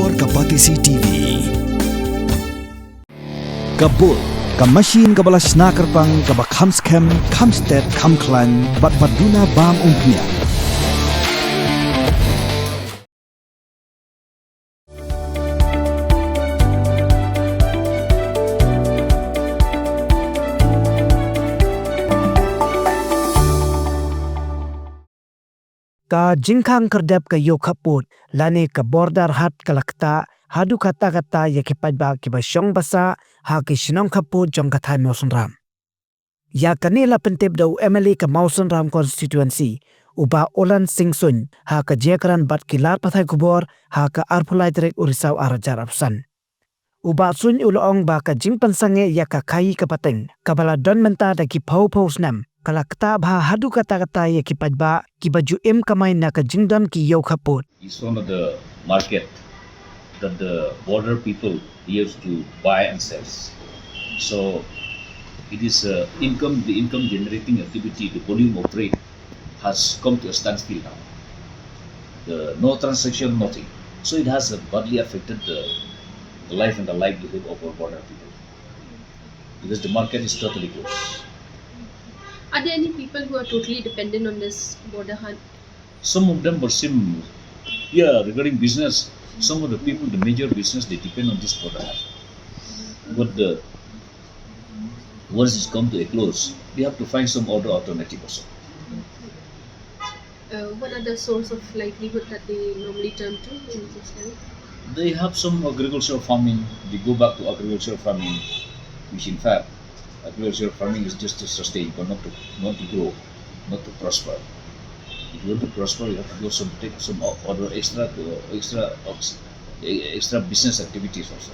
halor kapatisi TV. Kabul, kamasin kabalas nakarpang kabakhamskem, khamstet, khamklan, batbaduna bam umpnya. Ka jingkhang kerdep ka yo Khappud lani ka border Haat ka Ktah hadu kata ya ki Paidbah ki basyong basa ha ki sinong Khappud jong kathai mausunram. Ya kanila pentip dau MLA ka mausunram constituency uba Olan Singsun ha ka jekaran bat kilar pathai kubor ha ka arpulai trek urisau arajar apsan. Uba sun uloong ba ka jingpansange ya ka kai ka pateng kabala don menta da ki pau nam. Kala Ktah bha hadu kata ya ki Paidbah ki baju Kamai na ka jingdon ki yo Khappud. It's one of the market that the border people used to buy and sell. So it is the income generating activity, the volume of trade has come to a standstill now. No transaction, nothing. So it has badly affected the life and the livelihood of our border people because the market is totally closed. Are there any people who are totally dependent on this border hunt? Some of them regarding business, some of the people, the major business, they depend on this border hunt. But once it's come to a close, we have to find some other alternative also. What are the source of livelihood that they normally turn to in this area? They have some agricultural farming. They go back to agricultural farming, which in fact, agricultural farming is just to sustain, but not to grow, not to prosper. If you want to prosper, you have to go take some other extra business activities also.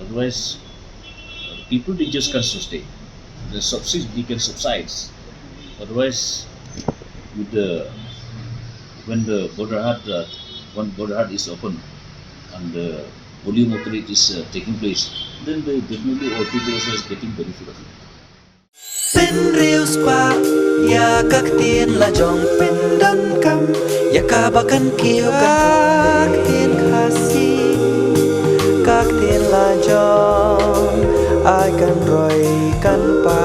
Otherwise, people they just can't sustain. They can subsidize. Otherwise, when the border hut is open and the volume of trade is taking place, then definitely all people also is getting benefit of it. Pin reels pa ya kaktin la jong pin dan kam ya kabakan kiyo kaktin kasi kaktin la jong ai kan roy kan pa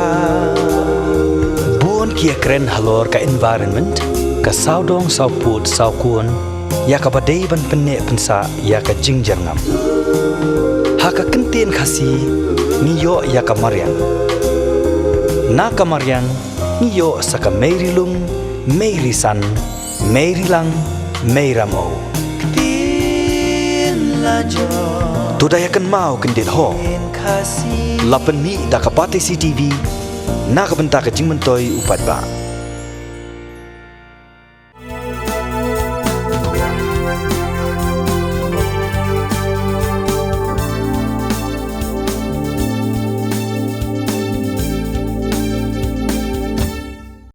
buon kia keren halor ka environment ka saudong sauput saukun ya ka badai ban penne pensa ya ka jingjangam haka kentin khasi niyo ya ka marian na ka marian niyo saka meirilung meirisan meirilang meiramo tin la jong tudayakan mau kendit ho kasi lapen ni da kapati CTV na ka benta ka jingmentoi upadba